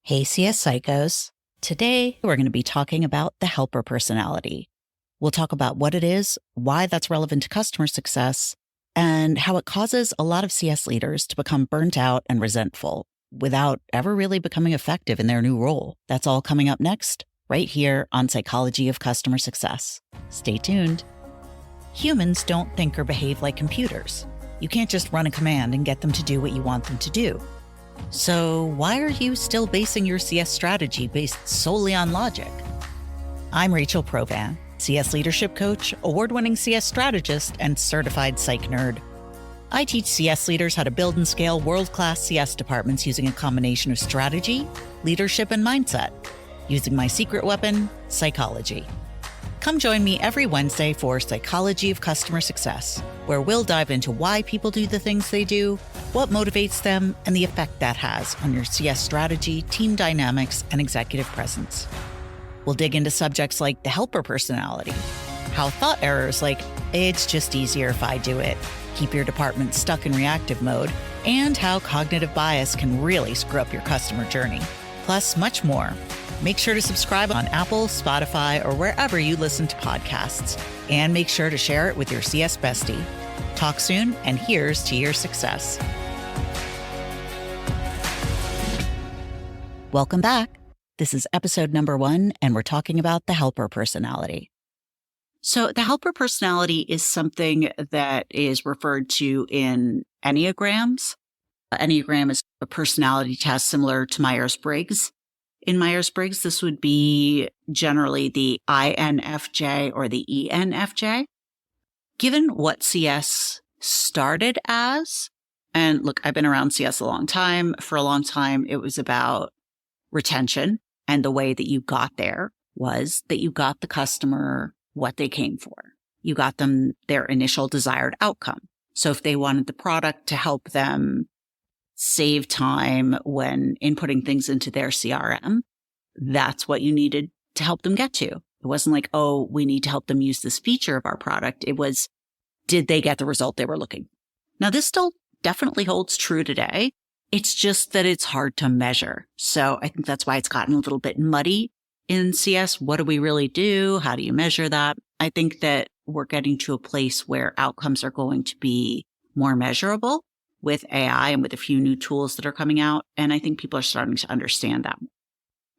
Hey, CS Psychos. Today, we're going to be talking about the helper personality. We'll talk about what it is, why that's relevant to customer success, and how it causes a lot of CS leaders to become burnt out and resentful without ever really becoming effective in their new role. That's all coming up next, right here on Psychology of Customer Success. Stay tuned. Humans don't think or behave like computers. You can't just run a command and get them to do what you want them to do. So why are you still basing your CS strategy based solely on logic? I'm Rachel Provan, CS leadership coach, award-winning CS strategist, and certified psych nerd. I teach CS leaders how to build and scale world-class CS departments using a combination of strategy, leadership, and mindset, using my secret weapon, psychology. Come join me every Wednesday for Psychology of Customer Success, where we'll dive into why people do the things they do, what motivates them, and the effect that has on your CS strategy, team dynamics, and executive presence. We'll dig into subjects like the helper personality, how thought errors like, it's just easier if I do it, keep your department stuck in reactive mode, and how cognitive bias can really screw up your customer journey. Plus, much more. Make sure to subscribe on Apple, Spotify, or wherever you listen to podcasts. And make sure to share it with your CS bestie. Talk soon, and here's to your success. Welcome back. This is episode number 1, and we're talking about the helper personality. So the helper personality is something that is referred to in Enneagrams. Enneagram is a personality test similar to Myers-Briggs. In Myers-Briggs, this would be generally the INFJ or the ENFJ. Given what CS started as, and look, I've been around CS a long time. For a long time, it was about retention. And the way that you got there was that you got the customer what they came for. You got them their initial desired outcome. So if they wanted the product to help them save time when inputting things into their CRM, that's what you needed to help them get to. It wasn't like, oh, we need to help them use this feature of our product. It was, did they get the result they were looking for? Now, this still definitely holds true today. It's just that it's hard to measure. So I think that's why it's gotten a little bit muddy in CS. What do we really do? How do you measure that? I think that we're getting to a place where outcomes are going to be more measurable with AI and with a few new tools that are coming out. And I think people are starting to understand that.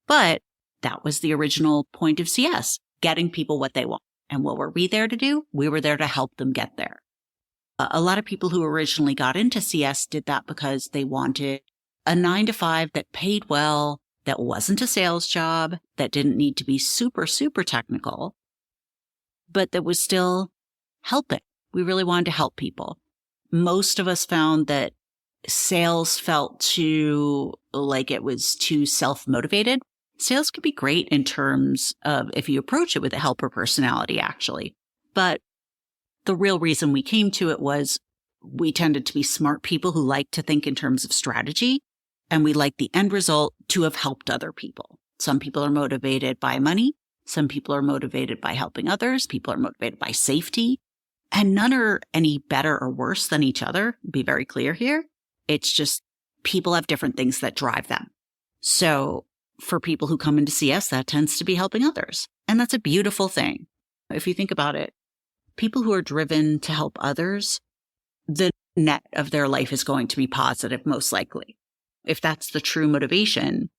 But that was the original point of CS, getting people what they want. And what were we there to do? We were there to help them get there. A lot of people who originally got into CS did that because they wanted a 9-to-5 that paid well, that wasn't a sales job, that didn't need to be super, super technical, but that was still helping. We really wanted to help people. Most of us found that sales felt too like it was too self-motivated. Sales could be great in terms of if you approach it with a helper personality, actually. But the real reason we came to it was we tended to be smart people who like to think in terms of strategy, and we like the end result to have helped other people. Some people are motivated by money. Some people are motivated by helping others. People are motivated by safety. And none are any better or worse than each other. Be very clear here. It's just people have different things that drive them. So for people who come into CS, that tends to be helping others. And that's a beautiful thing. If you think about it, people who are driven to help others, the net of their life is going to be positive, most likely. If that's the true motivation,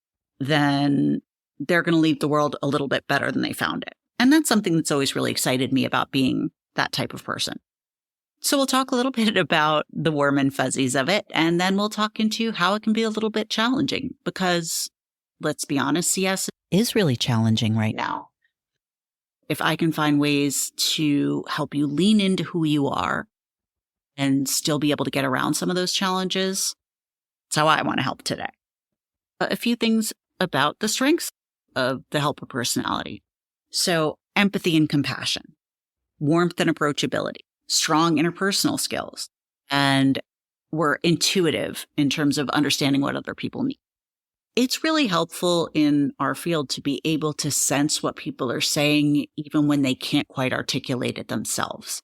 then they're going to leave the world a little bit better than they found it. And that's something that's always really excited me about being that type of person. So we'll talk a little bit about the warm and fuzzies of it, and then we'll talk into how it can be a little bit challenging because, let's be honest, CS is really challenging right now. If I can find ways to help you lean into who you are and still be able to get around some of those challenges, that's how I want to help today. A few things about the strengths of the helper personality. So empathy and compassion, warmth and approachability, strong interpersonal skills, and we're intuitive in terms of understanding what other people need. It's really helpful in our field to be able to sense what people are saying, even when they can't quite articulate it themselves.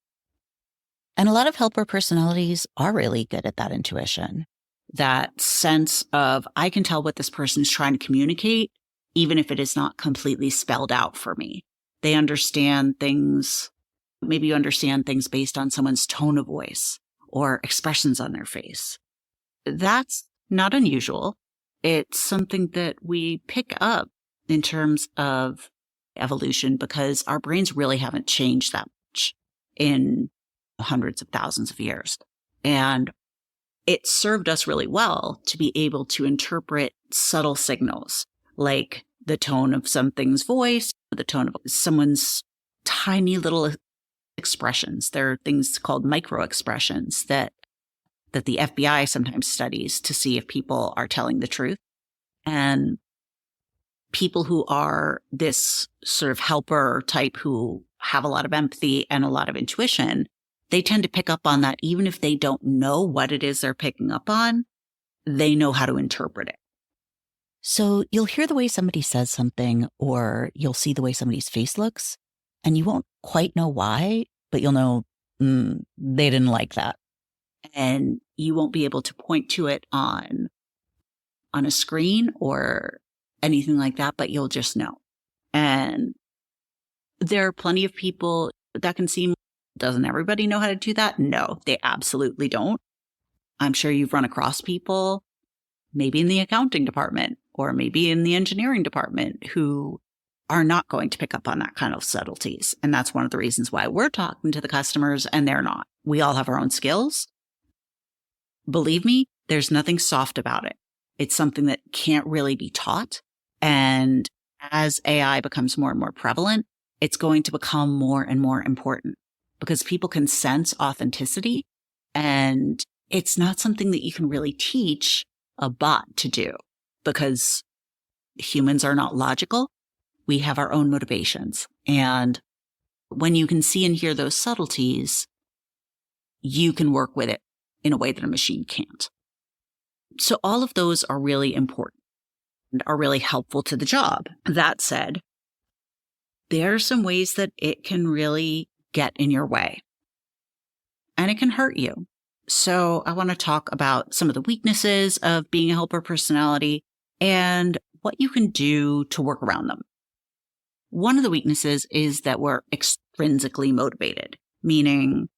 And a lot of helper personalities are really good at that intuition. that sense of, I can tell what this person's trying to communicate, even if it is not completely spelled out for me. They understand things. Maybe you understand things based on someone's tone of voice or expressions on their face. That's not unusual. It's something that we pick up in terms of evolution because our brains really haven't changed that much in hundreds of thousands of years. And it served us really well to be able to interpret subtle signals like the tone of something's voice, the tone of someone's tiny little expressions. There are things called micro expressions that the FBI sometimes studies to see if people are telling the truth. And people who are this sort of helper type who have a lot of empathy and a lot of intuition, they tend to pick up on that. Even if they don't know what it is they're picking up on, they know how to interpret it. So you'll hear the way somebody says something, or you'll see the way somebody's face looks, and you won't quite know why, but you'll know they didn't like that. And you won't be able to point to it on a screen or anything like that, but you'll just know. And there are plenty of people that can seem, doesn't everybody know how to do that? No, they absolutely don't. I'm sure you've run across people, maybe in the accounting department or maybe in the engineering department, who are not going to pick up on that kind of subtleties. And that's one of the reasons why we're talking to the customers and they're not. We all have our own skills. Believe me, there's nothing soft about it. It's something that can't really be taught. And as AI becomes more and more prevalent, it's going to become more and more important because people can sense authenticity, and it's not something that you can really teach a bot to do because humans are not logical. We have our own motivations. And when you can see and hear those subtleties, you can work with it in a way that a machine can't. So all of those are really important and are really helpful to the job. That said, there are some ways that it can really get in your way and it can hurt you. So I want to talk about some of the weaknesses of being a helper personality and what you can do to work around them. One of the weaknesses is that we're extrinsically motivated, meaning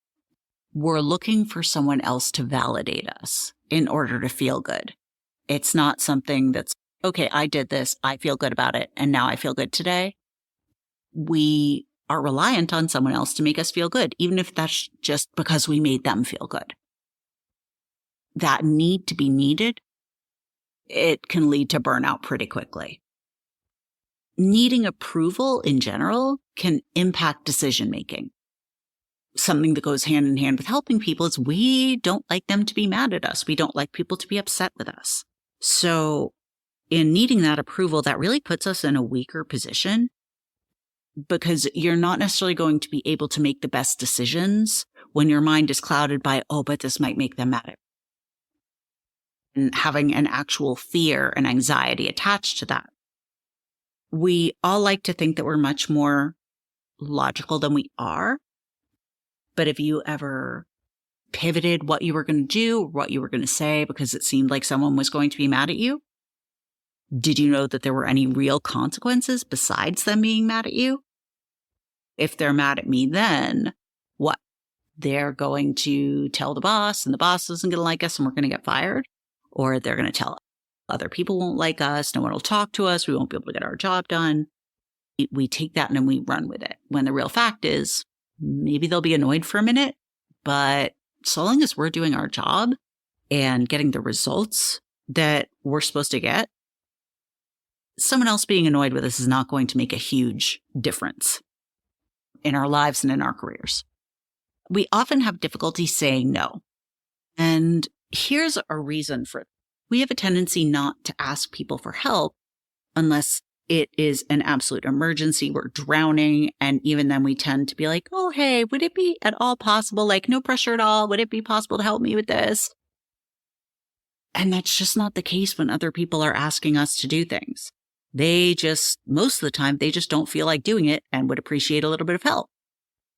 we're looking for someone else to validate us in order to feel good. It's not something that's, okay, I did this, I feel good about it, and now I feel good today. We are reliant on someone else to make us feel good, even if that's just because we made them feel good. That need to be needed, it can lead to burnout pretty quickly. Needing approval in general can impact decision-making. Something that goes hand in hand with helping people is we don't like them to be mad at us. We don't like people to be upset with us. So in needing that approval, that really puts us in a weaker position because you're not necessarily going to be able to make the best decisions when your mind is clouded by, oh, but this might make them mad at me. And having an actual fear and anxiety attached to that. We all like to think that we're much more logical than we are. But if you ever pivoted what you were going to do, what you were going to say, because it seemed like someone was going to be mad at you, did you know that there were any real consequences besides them being mad at you? If they're mad at me, then what? They're going to tell the boss and the boss isn't going to like us and we're going to get fired? Or they're going to tell other people won't like us, no one will talk to us, we won't be able to get our job done. We take that and then we run with it. When the real fact is, maybe they'll be annoyed for a minute, but so long as we're doing our job and getting the results that we're supposed to get, someone else being annoyed with us is not going to make a huge difference in our lives and in our careers. We often have difficulty saying no. And here's a reason for it. We have a tendency not to ask people for help unless it is an absolute emergency. We're drowning. And even then we tend to be like, oh, hey, would it be at all possible? Like, no pressure at all. Would it be possible to help me with this? And that's just not the case when other people are asking us to do things. They just, most of the time, they just don't feel like doing it and would appreciate a little bit of help.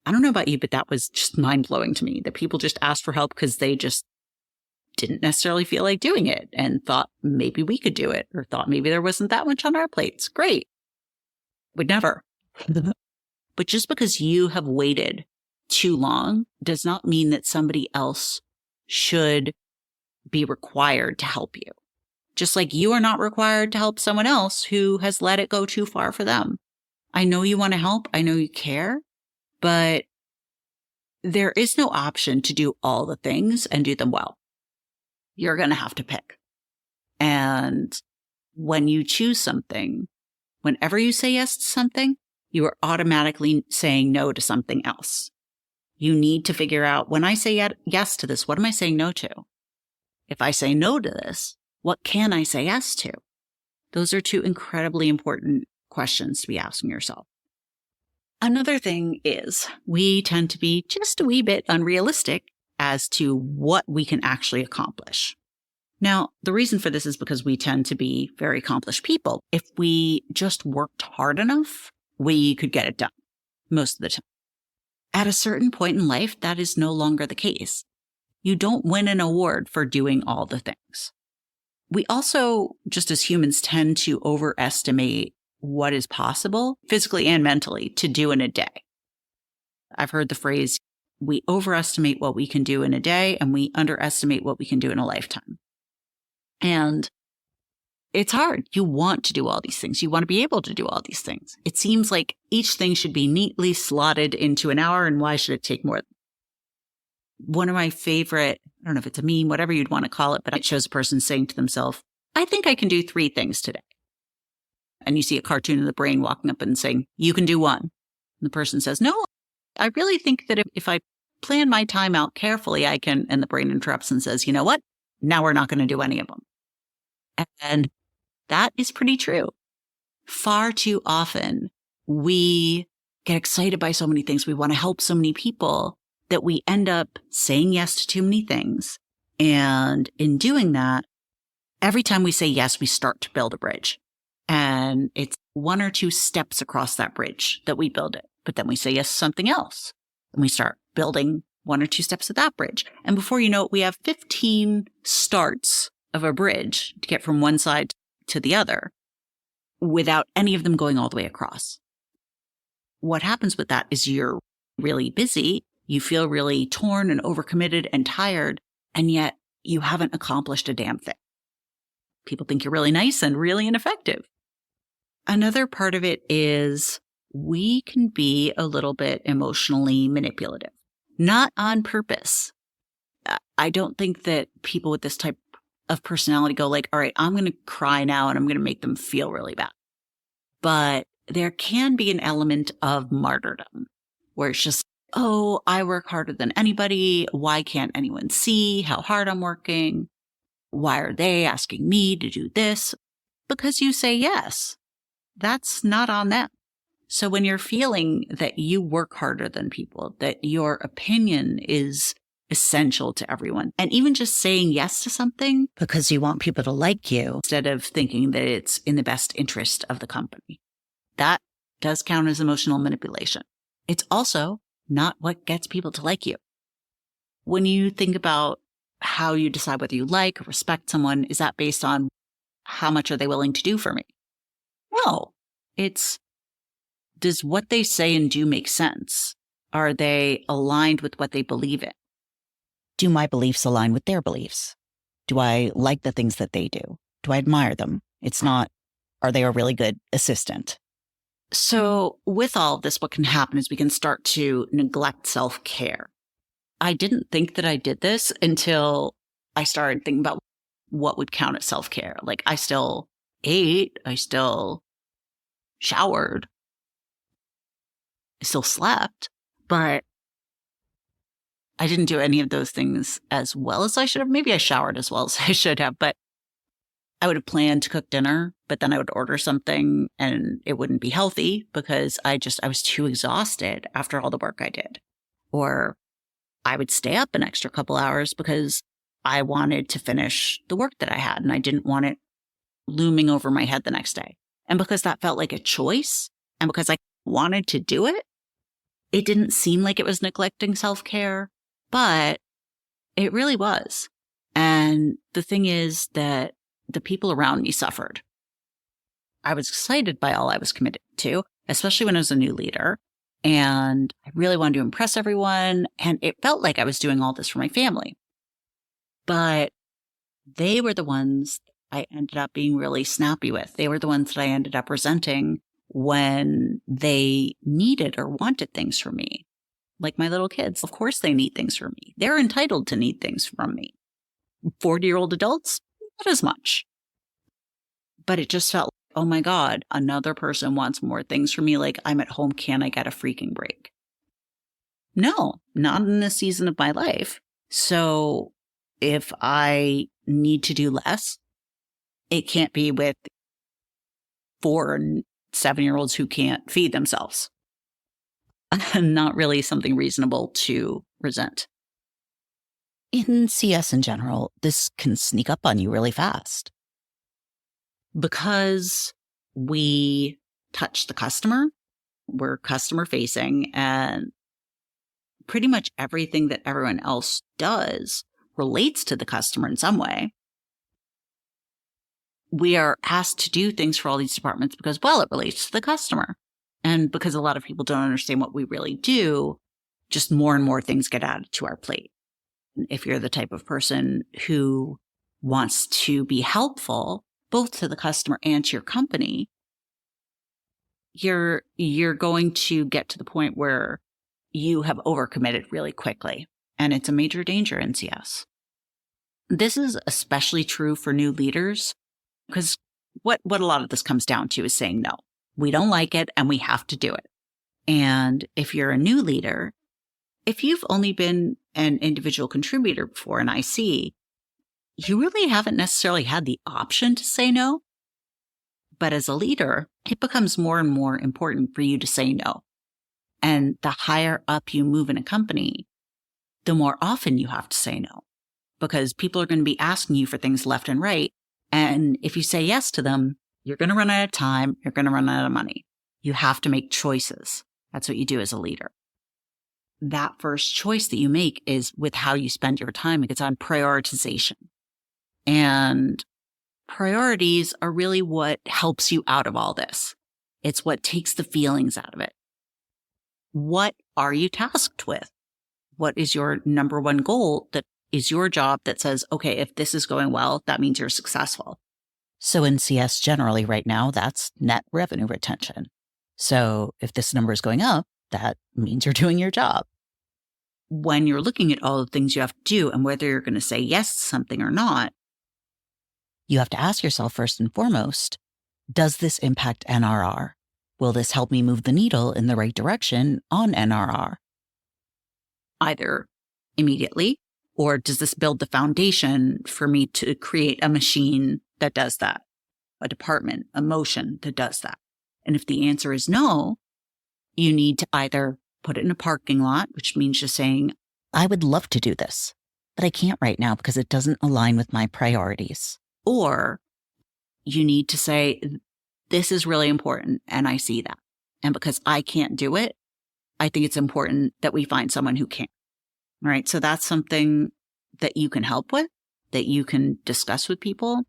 I don't know about you, but that was just mind blowing to me that people just asked for help because they just didn't necessarily feel like doing it and thought maybe we could do it, or thought maybe there wasn't that much on our plates. Great. Would never. But just because you have waited too long does not mean that somebody else should be required to help you. Just like you are not required to help someone else who has let it go too far for them. I know you want to help. I know you care, but there is no option to do all the things and do them well. You're going to have to pick. And when you choose something, whenever you say yes to something, you are automatically saying no to something else. You need to figure out, when I say yes to this, what am I saying no to? If I say no to this, what can I say yes to? Those are two incredibly important questions to be asking yourself. Another thing is we tend to be just a wee bit unrealistic as to what we can actually accomplish. Now, the reason for this is because we tend to be very accomplished people. If we just worked hard enough, we could get it done most of the time. At a certain point in life, that is no longer the case. You don't win an award for doing all the things. We also, just as humans, tend to overestimate what is possible, physically and mentally, to do in a day. I've heard the phrase, we overestimate what we can do in a day and we underestimate what we can do in a lifetime. And it's hard. You want to do all these things. You want to be able to do all these things. It seems like each thing should be neatly slotted into an hour, and why should it take more? One of my favorite, I don't know if it's a meme, whatever you'd want to call it, but it shows a person saying to themselves, I think I can do 3 things today. And you see a cartoon of the brain walking up and saying, you can do 1. And the person says, no, I really think that if I plan my time out carefully, I can, and the brain interrupts and says, you know what? Now we're not going to do any of them. And that is pretty true. Far too often, we get excited by so many things. We want to help so many people that we end up saying yes to too many things. And in doing that, every time we say yes, we start to build a bridge. And it's 1 or 2 steps across that bridge that we build it. But then we say yes to something else. And we start building 1 or 2 steps of that bridge. And before you know it, we have 15 starts of a bridge to get from one side to the other without any of them going all the way across. What happens with that is you're really busy. You feel really torn and overcommitted and tired, and yet you haven't accomplished a damn thing. People think you're really nice and really ineffective. Another part of it is we can be a little bit emotionally manipulative, not on purpose. I don't think that people with this type of personality go like, all right, I'm going to cry now and I'm going to make them feel really bad. But there can be an element of martyrdom where it's just, oh, I work harder than anybody. Why can't anyone see how hard I'm working? Why are they asking me to do this? Because you say yes. That's not on them. So when you're feeling that you work harder than people, that your opinion is essential to everyone, and even just saying yes to something because you want people to like you instead of thinking that it's in the best interest of the company, that does count as emotional manipulation. It's also not what gets people to like you. When you think about how you decide whether you like or respect someone, is that based on how much are they willing to do for me? No, it's, does what they say and do make sense? Are they aligned with what they believe in? Do my beliefs align with their beliefs? Do I like the things that they do? Do I admire them? It's not, are they a really good assistant? So with all of this, what can happen is we can start to neglect self-care. I didn't think that I did this until I started thinking about what would count as self-care. Like I still ate, I still showered, I still slept, but I didn't do any of those things as well as I should have. Maybe I showered as well as I should have, but I would have planned to cook dinner, but then I would order something and it wouldn't be healthy because I was too exhausted after all the work I did. Or I would stay up an extra couple hours because I wanted to finish the work that I had and I didn't want it looming over my head the next day. And because that felt like a choice and because I wanted to do it, it didn't seem like it was neglecting self-care, but it really was. And the thing is that the people around me suffered. I was excited by all I was committed to, especially when I was a new leader. And I really wanted to impress everyone. And it felt like I was doing all this for my family. But they were the ones I ended up being really snappy with. They were the ones that I ended up resenting when they needed or wanted things from me. Like my little kids. Of course they need things from me. They're entitled to need things from me. 40-year-old adults, not as much. But it just felt, oh my God, another person wants more things from me. Like, I'm at home. Can I get a freaking break? No, not in this season of my life. So if I need to do less, it can't be with 4 and 7-year-olds who can't feed themselves. Not really something reasonable to resent. In CS in general, this can sneak up on you really fast. Because we touch the customer, we're customer facing, and pretty much everything that everyone else does relates to the customer in some way. We are asked to do things for all these departments because, well, it relates to the customer. And because a lot of people don't understand what we really do, just more and more things get added to our plate. If you're the type of person who wants to be helpful, both to the customer and to your company, you're going to get to the point where you have overcommitted really quickly. And it's a major danger in CS. This is especially true for new leaders because what a lot of this comes down to is saying no. We don't like it and we have to do it. And if you're a new leader, if you've only been an individual contributor before in IC, you really haven't necessarily had the option to say no. But as a leader, it becomes more and more important for you to say no. And the higher up you move in a company, the more often you have to say no. Because people are going to be asking you for things left and right. And if you say yes to them, you're going to run out of time. You're going to run out of money. You have to make choices. That's what you do as a leader. That first choice that you make is with how you spend your time. It's on prioritization. And priorities are really what helps you out of all this. It's what takes the feelings out of it. What are you tasked with? What is your number one goal that is your job that says, okay, if this is going well, that means you're successful. So in CS generally right now, that's net revenue retention. So if this number is going up, that means you're doing your job. When you're looking at all the things you have to do and whether you're going to say yes to something or not, you have to ask yourself first and foremost, does this impact NRR? Will this help me move the needle in the right direction on NRR? Either immediately, or does this build the foundation for me to create a machine that does that? A department, a motion that does that? And if the answer is no, you need to either put it in a parking lot, which means just saying, I would love to do this, but I can't right now because it doesn't align with my priorities. Or you need to say, this is really important and I see that. And because I can't do it, I think it's important that we find someone who can. All right. So that's something that you can help with, that you can discuss with people,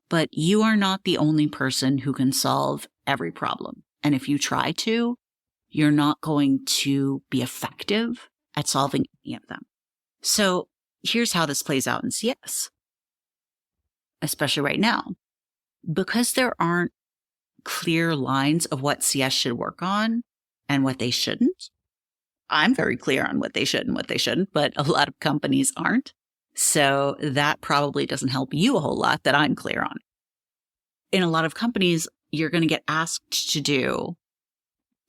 but you are not the only person who can solve every problem. And if you try to, you're not going to be effective at solving any of them. So here's how this plays out in CS, especially right now. Because there aren't clear lines of what CS should work on and what they shouldn't. I'm very clear on what they should and what they shouldn't, but a lot of companies aren't. So that probably doesn't help you a whole lot that I'm clear on. In a lot of companies, you're going to get asked to do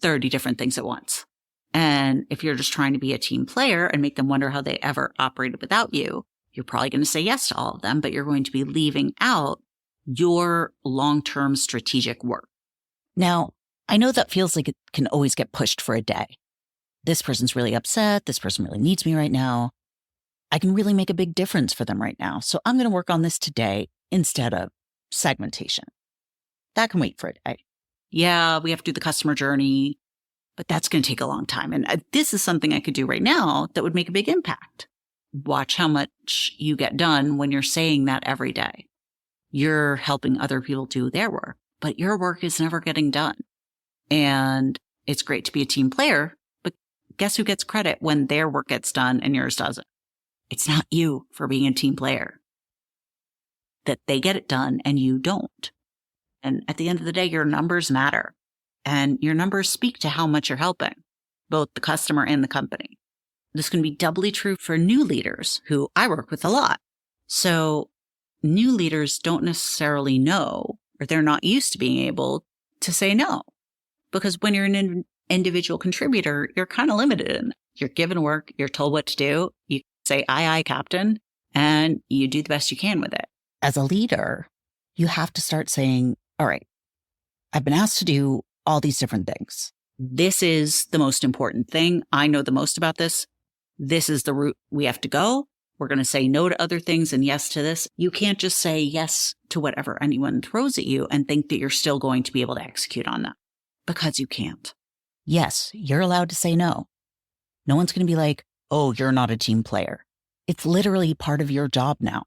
30 different things at once. And if you're just trying to be a team player and make them wonder how they ever operated without you, you're probably going to say yes to all of them, but you're going to be leaving out your long-term strategic work. Now, I know that feels like it can always get pushed for a day. This person's really upset. This person really needs me right now. I can really make a big difference for them right now. So I'm going to work on this today instead of segmentation. That can wait for a day. Yeah, we have to do the customer journey, but that's going to take a long time. And this is something I could do right now that would make a big impact. Watch how much you get done when you're saying that every day. You're helping other people do their work, but your work is never getting done. And it's great to be a team player, but guess who gets credit when their work gets done and yours doesn't? It's not you for being a team player. That they get it done and you don't. And at the end of the day, your numbers matter. And your numbers speak to how much you're helping, both the customer and the company. This can be doubly true for new leaders who I work with a lot. So new leaders don't necessarily know, or they're not used to being able to say no. Because when you're an individual contributor, you're kind of limited. You're given work, you're told what to do. You say, aye, aye, captain, and you do the best you can with it. As a leader, you have to start saying, all right, I've been asked to do all these different things. This is the most important thing. I know the most about this. This is the route we have to go. We're going to say no to other things and yes to this. You can't just say yes to whatever anyone throws at you and think that you're still going to be able to execute on that, because you can't. Yes, you're allowed to say no. No one's going to be like, oh, you're not a team player. It's literally part of your job now.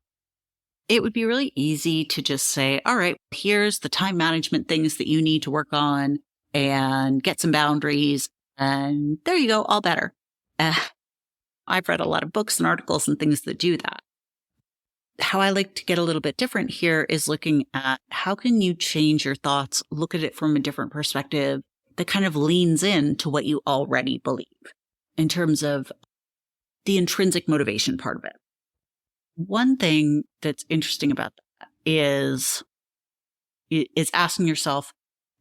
It would be really easy to just say, all right, here's the time management things that you need to work on and get some boundaries. And there you go, all better. I've read a lot of books and articles and things that do that. How I like to get a little bit different here is looking at how can you change your thoughts, look at it from a different perspective that kind of leans into what you already believe in terms of the intrinsic motivation part of it. One thing that's interesting about that is asking yourself,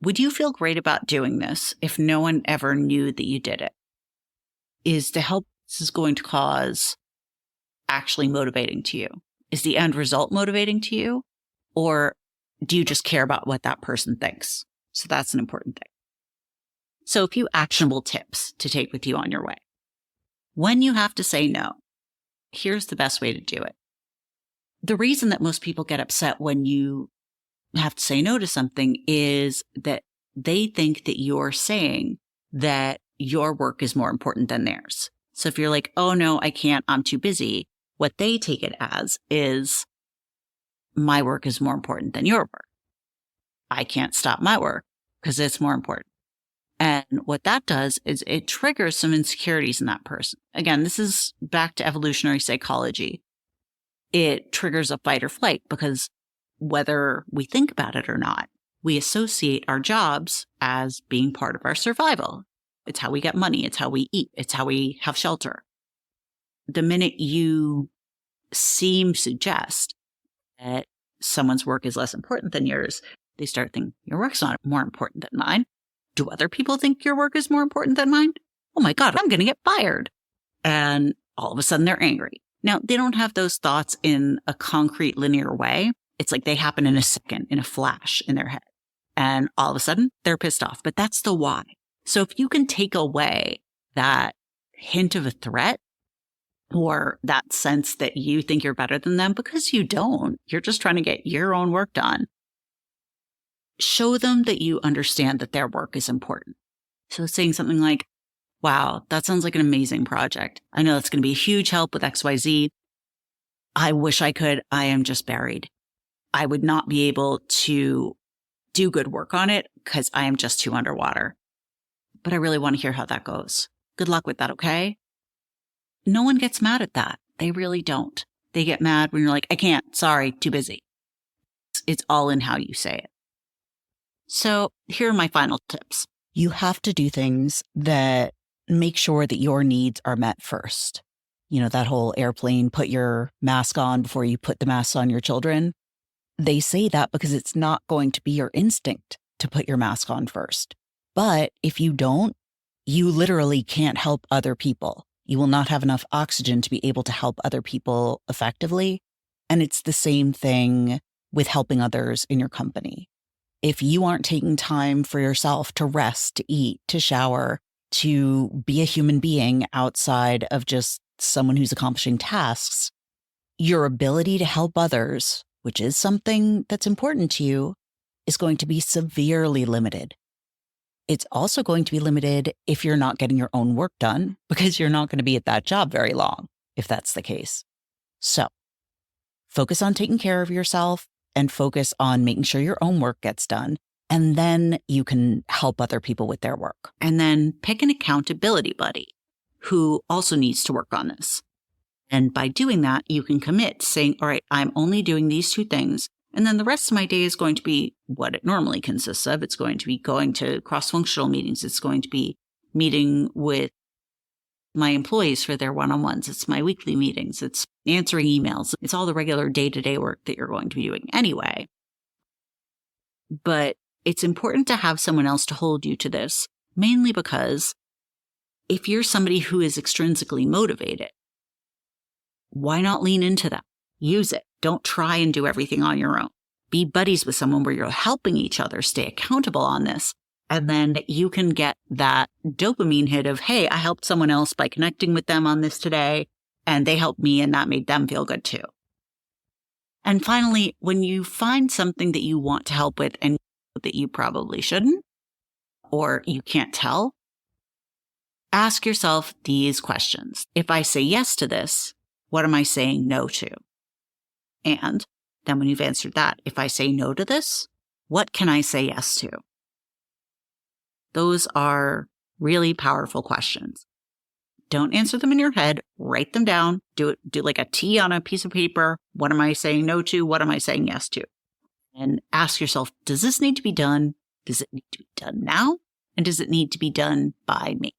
would you feel great about doing this if no one ever knew that you did it? Is the help this is going to cause actually motivating to you? Is the end result motivating to you? Or do you just care about what that person thinks? So that's an important thing. So a few actionable tips to take with you on your way. When you have to say no, here's the best way to do it. The reason that most people get upset when you have to say no to something is that they think that you're saying that your work is more important than theirs. So if you're like, oh no, I can't, I'm too busy, what they take it as is my work is more important than your work. I can't stop my work because it's more important. And what that does is it triggers some insecurities in that person. Again, this is back to evolutionary psychology. It triggers a fight or flight because whether we think about it or not, we associate our jobs as being part of our survival. It's how we get money. It's how we eat. It's how we have shelter. The minute you suggest that someone's work is less important than yours, they start thinking your work's not more important than mine. Do other people think your work is more important than mine? Oh my God, I'm going to get fired. And all of a sudden they're angry. Now, they don't have those thoughts in a concrete linear way. It's like they happen in a second, in a flash in their head. And all of a sudden they're pissed off. But that's the why. So if you can take away that hint of a threat or that sense that you think you're better than them, because you don't, you're just trying to get your own work done. Show them that you understand that their work is important. So saying something like, wow, that sounds like an amazing project. I know that's going to be a huge help with XYZ. I wish I could. I am just buried. I would not be able to do good work on it because I am just too underwater. But I really want to hear how that goes. Good luck with that, okay? No one gets mad at that. They really don't. They get mad when you're like, I can't, sorry, too busy. It's all in how you say it. So here are my final tips. You have to do things that make sure that your needs are met first. You know, that whole airplane, put your mask on before you put the mask on your children. They say that because it's not going to be your instinct to put your mask on first. But if you don't, you literally can't help other people. You will not have enough oxygen to be able to help other people effectively. And it's the same thing with helping others in your company. If you aren't taking time for yourself to rest, to eat, to shower, to be a human being outside of just someone who's accomplishing tasks, your ability to help others, which is something that's important to you, is going to be severely limited. It's also going to be limited if you're not getting your own work done because you're not going to be at that job very long. if that's the case. So focus on taking care of yourself and focus on making sure your own work gets done. And then you can help other people with their work. And then pick an accountability buddy who also needs to work on this. And by doing that, you can commit saying, all right, I'm only doing these 2 things. And then the rest of my day is going to be what it normally consists of. It's going to be going to cross-functional meetings. It's going to be meeting with my employees for their one-on-ones. It's my weekly meetings. It's answering emails. It's all the regular day-to-day work that you're going to be doing anyway. But it's important to have someone else to hold you to this, mainly because if you're somebody who is extrinsically motivated, why not lean into that? Use it. Don't try and do everything on your own. Be buddies with someone where you're helping each other stay accountable on this. And then you can get that dopamine hit of, hey, I helped someone else by connecting with them on this today, and they helped me, and that made them feel good too. And finally, when you find something that you want to help with and that you probably shouldn't, or you can't tell, ask yourself these questions. If I say yes to this, what am I saying no to? And then when you've answered that, if I say no to this, what can I say yes to? Those are really powerful questions. Don't answer them in your head. Write them down. Do like a T on a piece of paper. What am I saying no to? What am I saying yes to? And ask yourself, does this need to be done? Does it need to be done now? And does it need to be done by me?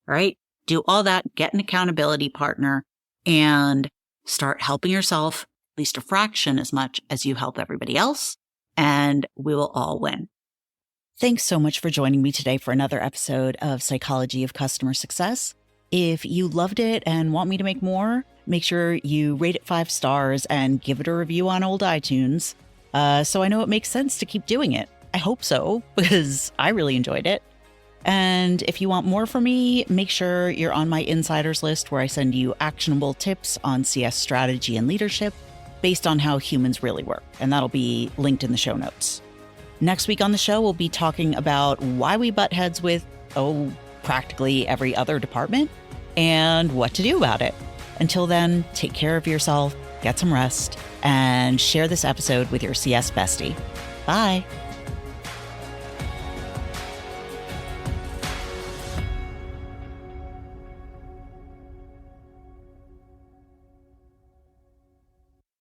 All right? Do all that. Get an accountability partner and start helping yourself at least a fraction as much as you help everybody else. And we will all win. Thanks so much for joining me today for another episode of Psychology of Customer Success. If you loved it and want me to make more, make sure you rate it 5 stars and give it a review on old iTunes. So I know it makes sense to keep doing it. I hope so, because I really enjoyed it. And if you want more from me, make sure you're on my insiders list where I send you actionable tips on CS strategy and leadership based on how humans really work. And that'll be linked in the show notes. Next week on the show, we'll be talking about why we butt heads with, practically every other department and what to do about it. Until then, take care of yourself, get some rest, and share this episode with your CS bestie. Bye.